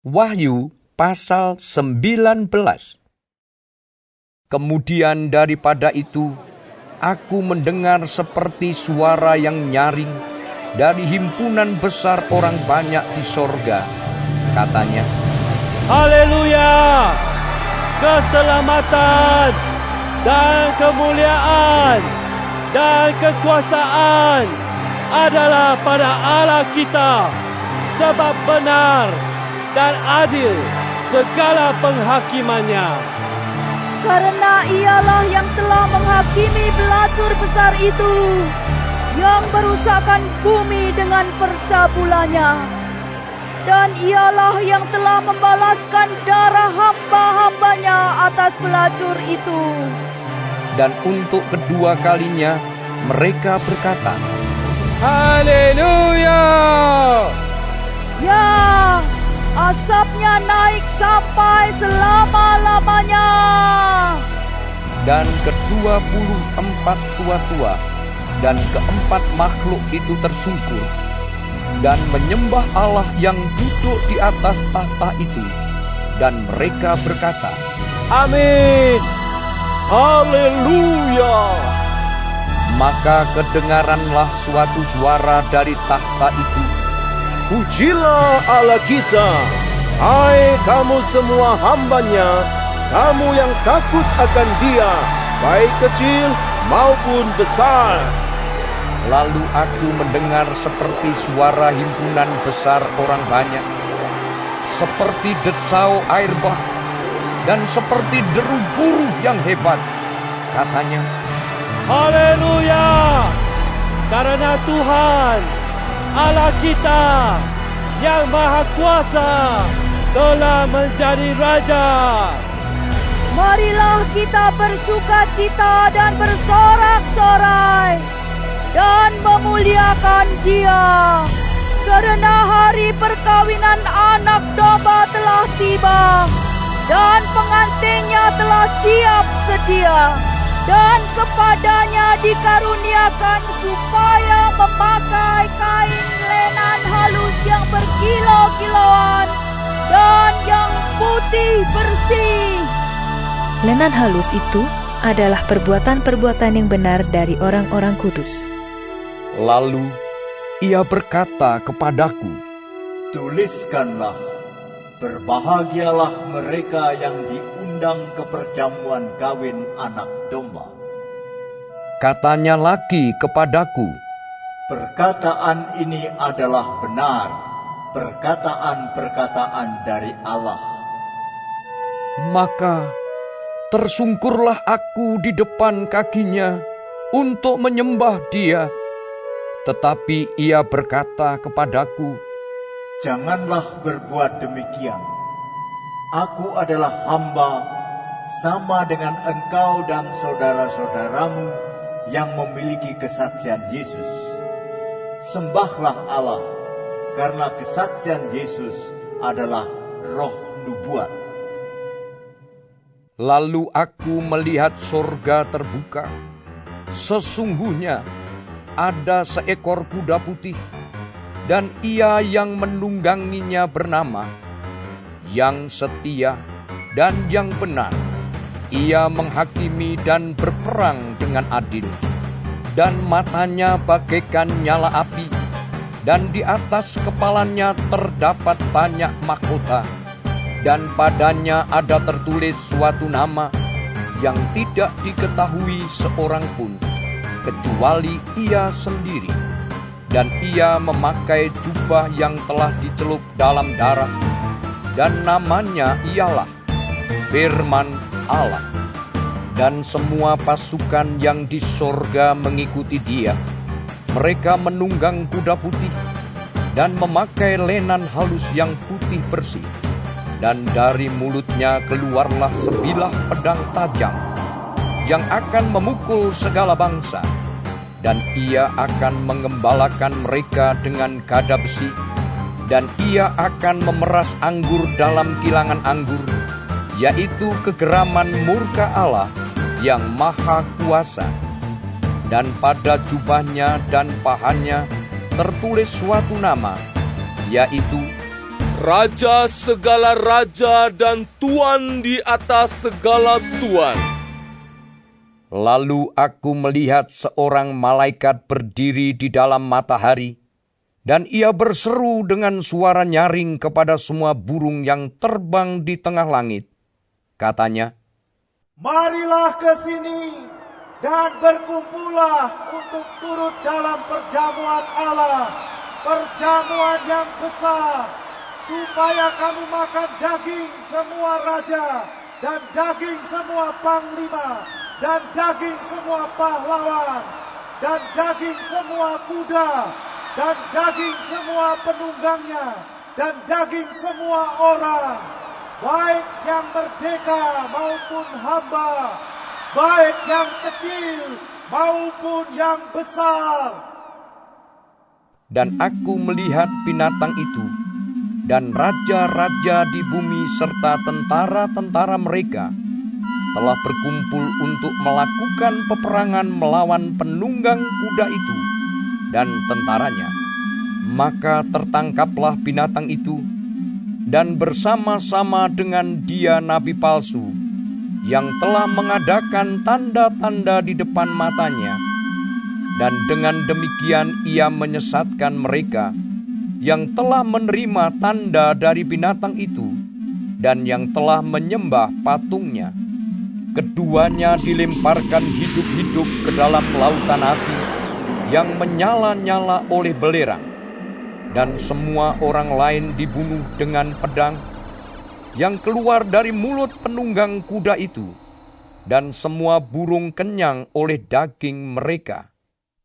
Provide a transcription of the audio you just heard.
Wahyu pasal 19. Kemudian daripada itu, aku mendengar seperti suara yang nyaring dari himpunan besar orang banyak di sorga. Katanya, Haleluya! Keselamatan dan kemuliaan dan kekuasaan adalah pada Allah kita, sebab benar dan adil segala penghakimannya. Karena ialah yang telah menghakimi pelacur besar itu, yang merusakkan bumi dengan percabulannya. Dan ialah yang telah membalaskan darah hamba-hambanya atas pelacur itu. dan untuk kedua kalinya mereka berkata, Haleluya! Ya, asapnya naik sampai selama-lamanya. Dan ke-24 tua-tua dan keempat makhluk itu tersungkur dan menyembah Allah yang duduk di atas tahta itu, dan mereka berkata, Amin! Haleluya! Maka kedengaranlah suatu suara dari tahta itu, Pujilah Allah kita, hai kamu semua hambanya, kamu yang takut akan Dia, baik kecil maupun besar. Lalu aku mendengar seperti suara himpunan besar orang banyak, seperti desau air bah, dan seperti deru guru yang hebat. Katanya, Haleluya! Karena Tuhan, Allah kita, yang Maha Kuasa, telah menjadi Raja. Marilah kita bersukacita dan bersorak-sorai dan memuliakan Dia, karena hari perkawinan anak domba telah tiba, dan pengantinnya telah siap sedia, dan kepadanya dikaruniakan supaya memakai kain lenan halus yang berkilau-kilauan dan yang putih bersih. Lenan halus itu adalah perbuatan-perbuatan yang benar dari orang-orang kudus. lalu ia berkata kepadaku, Tuliskanlah, berbahagialah mereka yang diundang ke perjamuan kawin anak domba. katanya lagi kepadaku, Perkataan ini adalah benar, perkataan-perkataan dari Allah. maka tersungkurlah aku di depan kakinya untuk menyembah Dia. Tetapi ia berkata kepadaku, Janganlah berbuat demikian. Aku adalah hamba sama dengan engkau dan saudara-saudaramu yang memiliki kesaksian Yesus. Sembahlah Allah, karena kesaksian Yesus adalah roh nubuat. Lalu aku melihat sorga terbuka. Sesungguhnya ada seekor kuda putih, dan ia yang menungganginya bernama Yang Setia dan Yang Benar. Ia menghakimi dan berperang dengan adil, dan matanya bagaikan nyala api, dan di atas kepalanya terdapat banyak mahkota, dan padanya ada tertulis suatu nama yang tidak diketahui seorang pun, kecuali ia sendiri. Dan ia memakai jubah yang telah dicelup dalam darah, dan namanya ialah Firman Allah. Dan semua pasukan yang di sorga mengikuti Dia. Mereka menunggang kuda putih dan memakai lenan halus yang putih bersih. Dan dari mulutnya keluarlah sebilah pedang tajam yang akan memukul segala bangsa. Dan ia akan mengembalakan mereka dengan gada besi, dan ia akan memeras anggur dalam kilangan anggur, yaitu kegeraman murka Allah yang Maha Kuasa. Dan pada jubahnya dan pahanya tertulis suatu nama, yaitu Raja segala raja dan Tuan di atas segala tuan. Lalu aku melihat seorang malaikat berdiri di dalam matahari, dan ia berseru dengan suara nyaring kepada semua burung yang terbang di tengah langit. Katanya, Marilah ke sini dan berkumpullah untuk turut dalam perjamuan Allah, perjamuan yang besar, supaya kamu makan daging semua raja, dan daging semua panglima, dan daging semua pahlawan, dan daging semua kuda, dan daging semua penunggangnya, dan daging semua orang, baik yang merdeka maupun hamba, baik yang kecil maupun yang besar. dan aku melihat binatang itu, dan raja-raja di bumi serta tentara-tentara mereka telah berkumpul untuk melakukan peperangan melawan penunggang kuda itu dan tentaranya. Maka tertangkaplah binatang itu, dan bersama-sama dengan dia nabi palsu, yang telah mengadakan tanda-tanda di depan matanya, dan dengan demikian ia menyesatkan mereka yang telah menerima tanda dari binatang itu, dan yang telah menyembah patungnya. Keduanya dilemparkan hidup-hidup ke dalam lautan api yang menyala-nyala oleh belerang, dan semua orang lain dibunuh dengan pedang yang keluar dari mulut penunggang kuda itu, dan semua burung kenyang oleh daging mereka.